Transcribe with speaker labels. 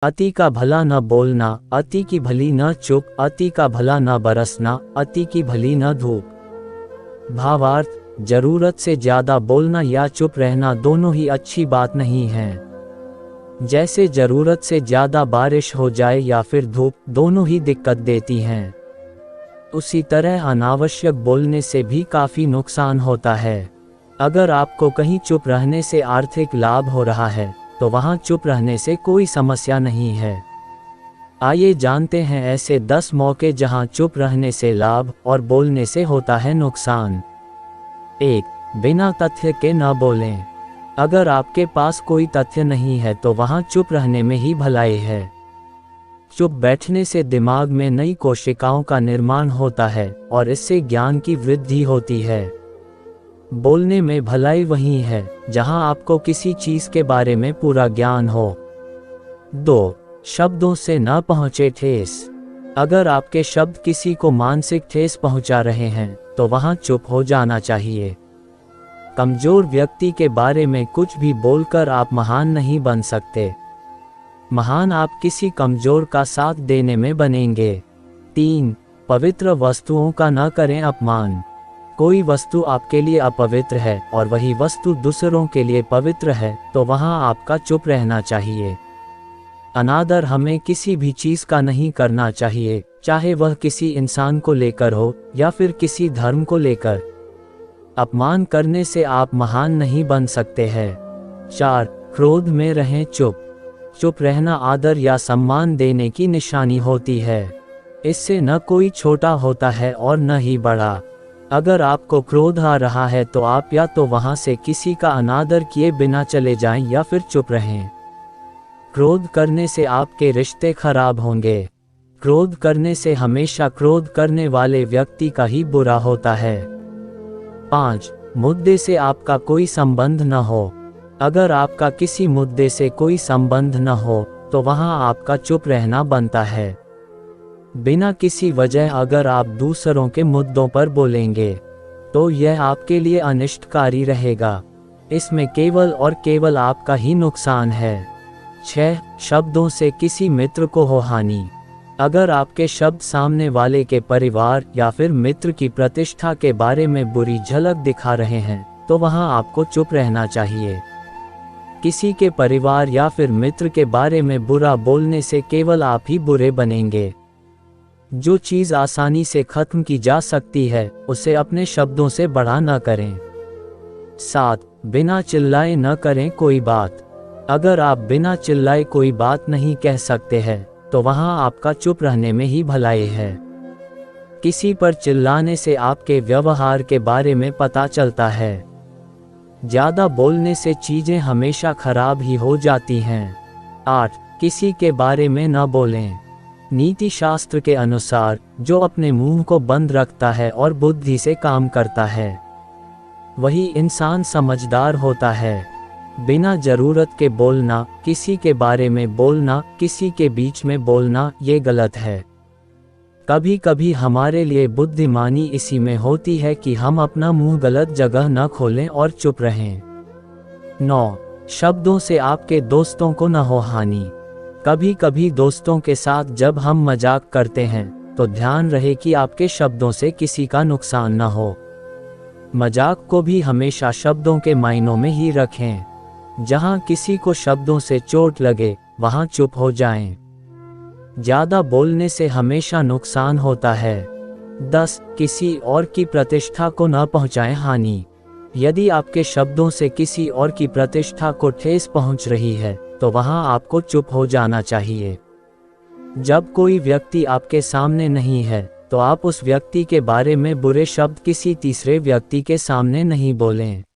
Speaker 1: अति का भला न बोलना, अति की भली न चुप, अति का भला न बरसना, अति की भली न धूप। भावार्थ, जरूरत से ज्यादा बोलना या चुप रहना दोनों ही अच्छी बात नहीं है। जैसे जरूरत से ज्यादा बारिश हो जाए या फिर धूप, दोनों ही दिक्कत देती हैं। उसी तरह अनावश्यक बोलने से भी काफी नुकसान होता है। अगर आपको कहीं चुप रहने से आर्थिक लाभ हो रहा है तो वहां चुप रहने से कोई समस्या नहीं है। आइए जानते हैं ऐसे 10 मौके जहां चुप रहने से लाभ और बोलने से होता है नुकसान। 1. बिना तथ्य के न बोलें। अगर आपके पास कोई तथ्य नहीं है तो वहां चुप रहने में ही भलाई है। चुप बैठने से दिमाग में नई कोशिकाओं का निर्माण होता है और इससे ज्ञान की वृद्धि होती है। बोलने में भलाई वही है जहां आपको किसी चीज के बारे में पूरा ज्ञान हो। 2. शब्दों से न पहुंचे ठेस। अगर आपके शब्द किसी को मानसिक ठेस पहुंचा रहे हैं तो वहां चुप हो जाना चाहिए। कमजोर व्यक्ति के बारे में कुछ भी बोलकर आप महान नहीं बन सकते। महान आप किसी कमजोर का साथ देने में बनेंगे। 3. पवित्र वस्तुओं का न करें अपमान। कोई वस्तु आपके लिए अपवित्र है और वही वस्तु दूसरों के लिए पवित्र है तो वहां आपका चुप रहना चाहिए। अनादर हमें किसी भी चीज का नहीं करना चाहिए, चाहे वह किसी इंसान को लेकर हो या फिर किसी धर्म को लेकर। अपमान करने से आप महान नहीं बन सकते हैं। 4. क्रोध में रहें चुप। चुप रहना आदर या सम्मान देने की निशानी होती है। इससे न कोई छोटा होता है और न ही बड़ा। अगर आपको क्रोध आ रहा है तो आप या तो वहां से किसी का अनादर किए बिना चले जाएं या फिर चुप रहें। क्रोध करने से आपके रिश्ते खराब होंगे। क्रोध करने से हमेशा क्रोध करने वाले व्यक्ति का ही बुरा होता है। 5. मुद्दे से आपका कोई संबंध न हो। अगर आपका किसी मुद्दे से कोई संबंध न हो तो वहां आपका चुप रहना बनता है। बिना किसी वजह अगर आप दूसरों के मुद्दों पर बोलेंगे तो यह आपके लिए अनिष्टकारी रहेगा। इसमें केवल और केवल आपका ही नुकसान है। 6. शब्दों से किसी मित्र को हो हानि। अगर आपके शब्द सामने वाले के परिवार या फिर मित्र की प्रतिष्ठा के बारे में बुरी झलक दिखा रहे हैं तो वहां आपको चुप रहना चाहिए। किसी के परिवार या फिर मित्र के बारे में बुरा बोलने से केवल आप ही बुरे बनेंगे। जो चीज आसानी से खत्म की जा सकती है उसे अपने शब्दों से बड़ा न करें। 7. बिना चिल्लाए न करें कोई बात। अगर आप बिना चिल्लाए कोई बात नहीं कह सकते हैं तो वहां आपका चुप रहने में ही भलाई है। किसी पर चिल्लाने से आपके व्यवहार के बारे में पता चलता है। ज्यादा बोलने से चीजें हमेशा खराब ही हो जाती हैं। 8. किसी के बारे में न बोलें। नीति शास्त्र के अनुसार जो अपने मुंह को बंद रखता है और बुद्धि से काम करता है वही इंसान समझदार होता है। बिना जरूरत के बोलना, किसी के बारे में बोलना, किसी के बीच में बोलना, ये गलत है। कभी कभी हमारे लिए बुद्धिमानी इसी में होती है कि हम अपना मुंह गलत जगह न खोलें और चुप रहें। 9. शब्दों से आपके दोस्तों को न हो हानि। कभी कभी दोस्तों के साथ जब हम मजाक करते हैं तो ध्यान रहे कि आपके शब्दों से किसी का नुकसान न हो। मजाक को भी हमेशा शब्दों के मायनों में ही रखें। जहां किसी को शब्दों से चोट लगे वहां चुप हो जाएं। ज्यादा बोलने से हमेशा नुकसान होता है। 10. किसी और की प्रतिष्ठा को न पहुंचाएं हानि। यदि आपके शब्दों से किसी और की प्रतिष्ठा को ठेस पहुंच रही है तो वहां आपको चुप हो जाना चाहिए। जब कोई व्यक्ति आपके सामने नहीं है तो आप उस व्यक्ति के बारे में बुरे शब्द किसी तीसरे व्यक्ति के सामने नहीं बोलें।